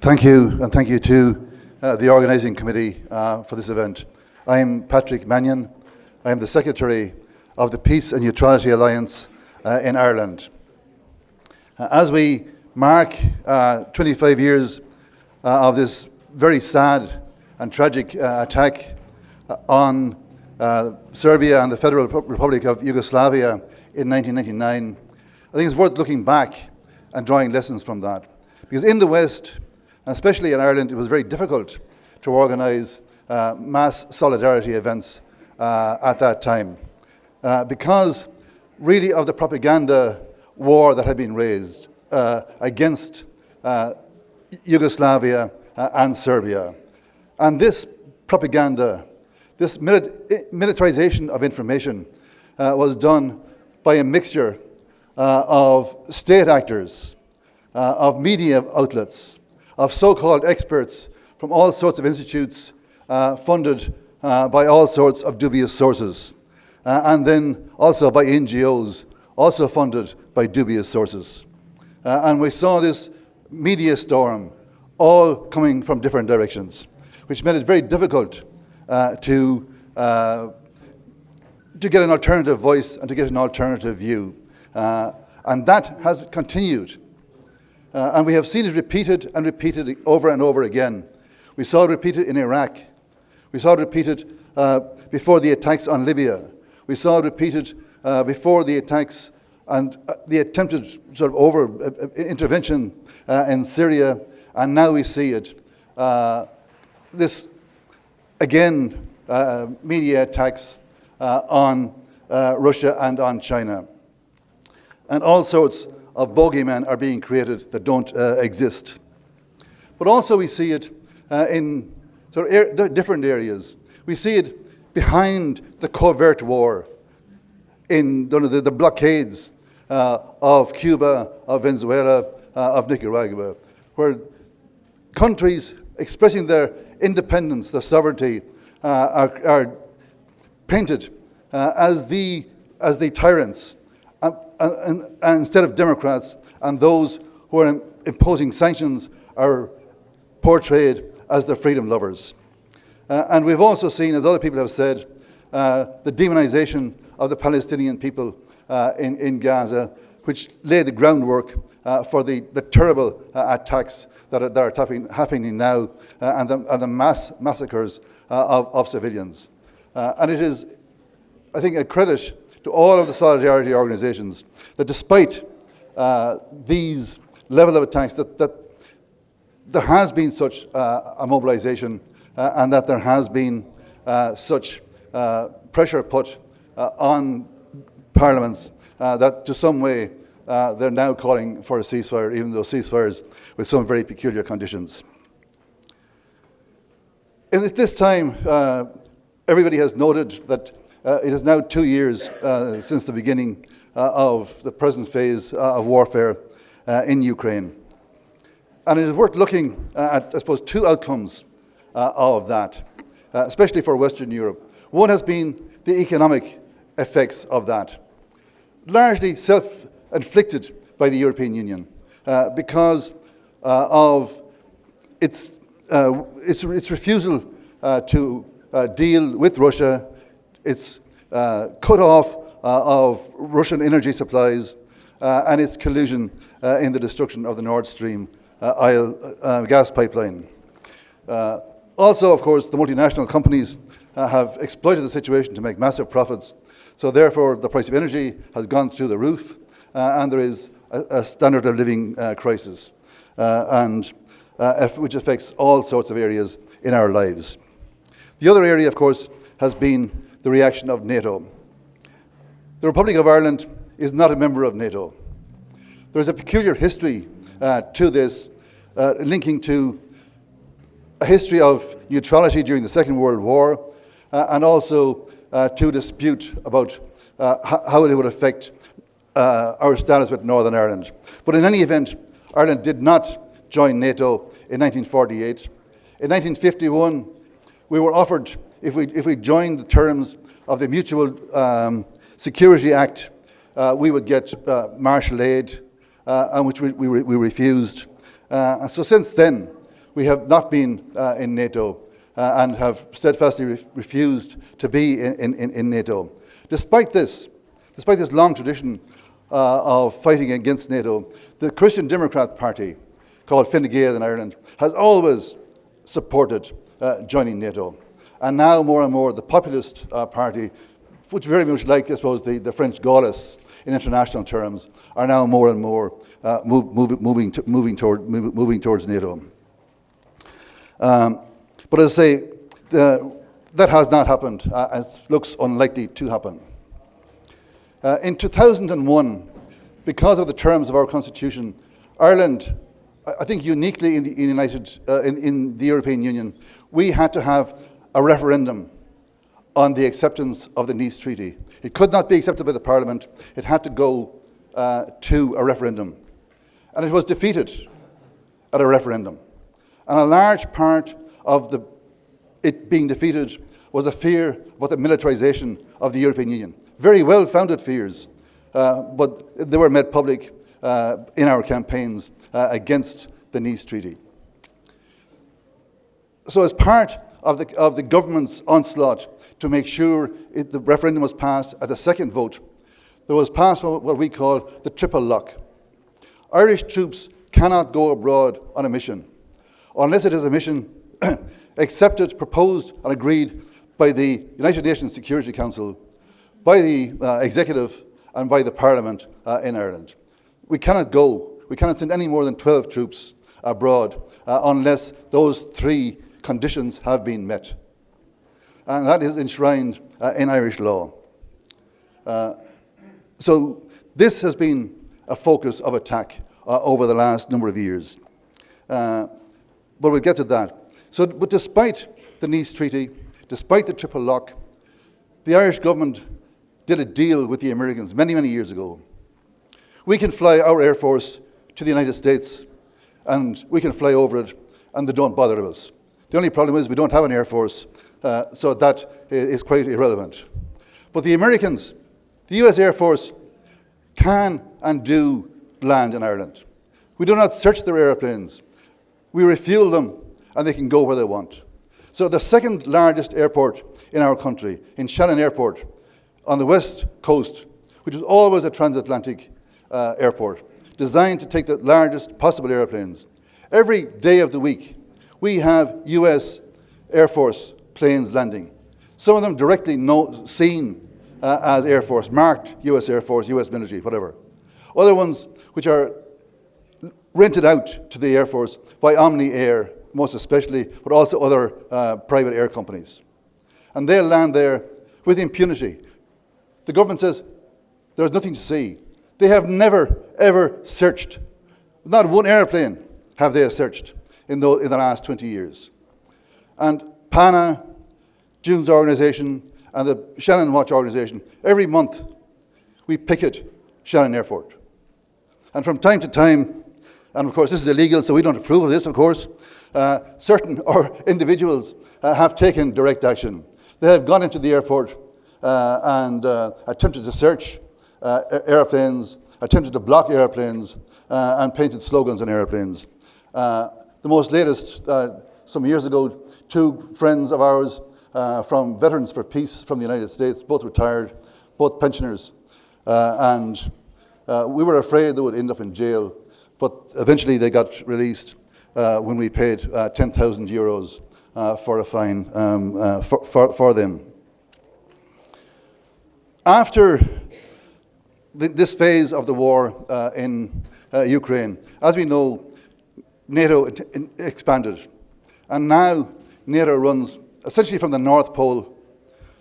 Thank you, and thank you to the organising committee for this event. I am PADRIG MANNION. I am the Secretary of the Peace and Neutrality Alliance in Ireland. As we mark 25 years of this very sad and tragic attack on Serbia and the Federal Republic of Yugoslavia in 1999, I think it's worth looking back and drawing lessons from that. Because in the West, and especially in Ireland, it was very difficult to organise mass solidarity events at that time because really of the propaganda war that had been raised against Yugoslavia and Serbia. And this propaganda, this militarization of information was done by a mixture of state actors, of media outlets, of so-called experts from all sorts of institutes funded by all sorts of dubious sources, and then also by NGOs, also funded by dubious sources. And we saw this media storm all coming from different directions, which made it very difficult to get an alternative voice and to get an alternative view. And that has continued. And we have seen it repeated and repeated over and over again. We saw it repeated in Iraq. We saw it repeated before the attacks on Libya. We saw it repeated before the attacks and the attempted sort of intervention in Syria. And now we see it. This, again, media attacks on Russia and on China. And all sorts of bogeymen are being created that don't exist. But also we see it in sort of different areas. We see it behind the covert war, in the blockades of Cuba, of Venezuela, of Nicaragua, where countries expressing their independence, their sovereignty, are painted as the tyrants, and instead of democrats, and those who are imposing sanctions are portrayed as the freedom lovers. And we've also seen, as other people have said, the demonization of the Palestinian people in Gaza, which laid the groundwork for the terrible attacks that are happening now and the mass massacres of civilians. And it is, I think, a credit to all of the solidarity organizations that despite these level of attacks, that there has been such a mobilization and that there has been such pressure put on parliaments that to some way they're now calling for a ceasefire, even though ceasefires with some very peculiar conditions. And at this time, everybody has noted that it is now 2 years since the beginning of the present phase of warfare in Ukraine. And it is worth looking at, I suppose, two outcomes of that, especially for Western Europe. One has been the economic effects of that, largely self-inflicted by the European Union because of its refusal to deal with Russia, its cut off of Russian energy supplies, and its collusion in the destruction of the Nord Stream gas pipeline. Also, of course, the multinational companies have exploited the situation to make massive profits. So therefore, the price of energy has gone through the roof, and there is a standard of living crisis, which affects all sorts of areas in our lives. The other area, of course, has been the reaction of NATO. The Republic of Ireland is not a member of NATO. There's a peculiar history to this, linking to a history of neutrality during the Second World War, and also to dispute about how it would affect our status with Northern Ireland. But in any event, Ireland did not join NATO in 1948. In 1951, we were offered, if we joined the terms of the Mutual Security Act, we would get martial aid, and which we refused. And so since then, we have not been in NATO and have steadfastly refused to be in NATO. Despite this long tradition of fighting against NATO, the Christian Democrat Party, called Fine Gael in Ireland, has always supported joining NATO. And now more and more the populist party, which very much like, I suppose, the French Gaullists in international terms, are now more and more moving towards NATO. But as I say, that has not happened. It looks unlikely to happen. In 2001, because of the terms of our constitution, Ireland, I think uniquely in the European Union, we had to have a referendum on the acceptance of the Nice Treaty. It could not be accepted by the Parliament. It had to go to a referendum. And it was defeated at a referendum. And a large part of it being defeated was a fear about the militarization of the European Union. Very well-founded fears, but they were made public in our campaigns against the Nice Treaty. So as part of the government's onslaught to make sure the referendum was passed at the second vote, there was passed what we call the triple lock. Irish troops cannot go abroad on a mission unless it is a mission accepted, proposed and agreed by the United Nations Security Council, by the executive and by the Parliament in Ireland. We cannot send any more than 12 troops abroad unless those three conditions have been met. And that is enshrined in Irish law. So this has been a focus of attack over the last number of years. But we'll get to that. But despite the Nice Treaty, despite the triple lock, the Irish government did a deal with the Americans many, many years ago. We can fly our Air Force to the United States and we can fly over it and they don't bother us. The only problem is we don't have an Air Force, so that is quite irrelevant. But the Americans, the US Air Force, can and do land in Ireland. We do not search their airplanes. We refuel them and they can go where they want. So the second largest airport in our country, in Shannon Airport, on the west coast, which was always a transatlantic airport, designed to take the largest possible airplanes. Every day of the week, we have US Air Force planes landing. Some of them directly seen as Air Force, marked US Air Force, US military, whatever. Other ones which are rented out to the Air Force by Omni Air, most especially, but also other private air companies. And they'll land there with impunity. The government says there's nothing to see. They have never, ever searched. Not one airplane have they searched in the last 20 years. And PANA, June's organisation, and the Shannon Watch organisation, every month we picket Shannon Airport. And from time to time, and of course this is illegal, so we don't approve of this, of course, certain individuals have taken direct action. They have gone into the airport and attempted to search airplanes, attempted to block airplanes, and painted slogans on airplanes. The most latest, some years ago, two friends of ours from Veterans for Peace from the United States, both retired, both pensioners, and we were afraid they would end up in jail, but eventually they got released when we paid 10,000 euros for a fine for them. After this phase of the war in Ukraine, as we know, NATO expanded. And now NATO runs essentially from the North Pole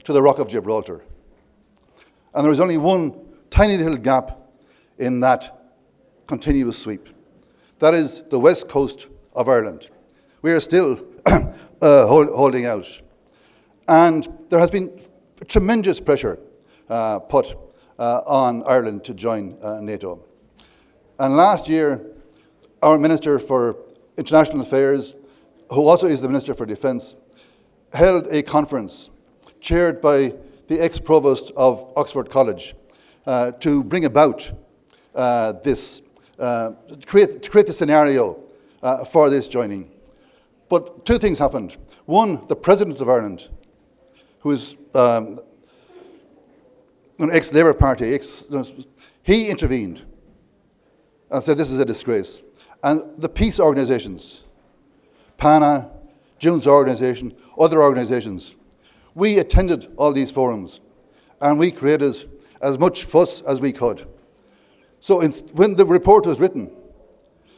to the Rock of Gibraltar. And there is only one tiny little gap in that continuous sweep. That is the west coast of Ireland. We are still holding out. And there has been tremendous pressure put on Ireland to join NATO. And last year, our Minister for International Affairs, who also is the Minister for Defence, held a conference chaired by the ex-provost of Oxford College to bring about to create the scenario for this joining. But two things happened. One, the President of Ireland, who is an ex-Labour Party, he intervened and said this is a disgrace. And the peace organisations, PANA, June's organisation, other organisations, we attended all these forums and we created as much fuss as we could. So when the report was written,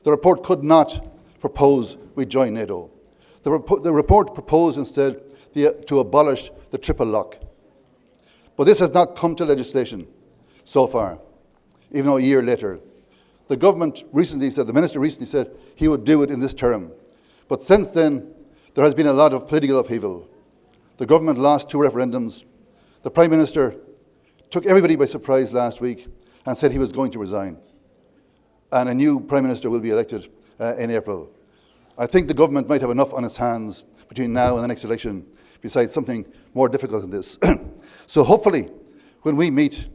the report could not propose we join NATO. The report proposed instead to abolish the triple lock. But this has not come to legislation so far, even though a year later. The government recently said, the minister recently said he would do it in this term. But since then, there has been a lot of political upheaval. The government lost 2 referendums. The Prime Minister took everybody by surprise last week and said he was going to resign. And a new Prime Minister will be elected in April. I think the government might have enough on its hands between now and the next election, besides something more difficult than this. So hopefully, when we meet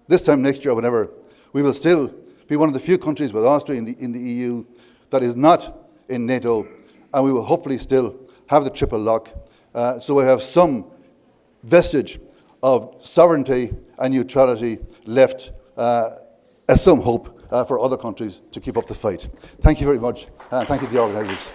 this time next year or whenever, we will still be one of the few countries with Austria in the EU that is not in NATO, and we will hopefully still have the triple lock, so we have some vestige of sovereignty and neutrality left as some hope for other countries to keep up the fight. Thank you very much, and thank you to the organisers.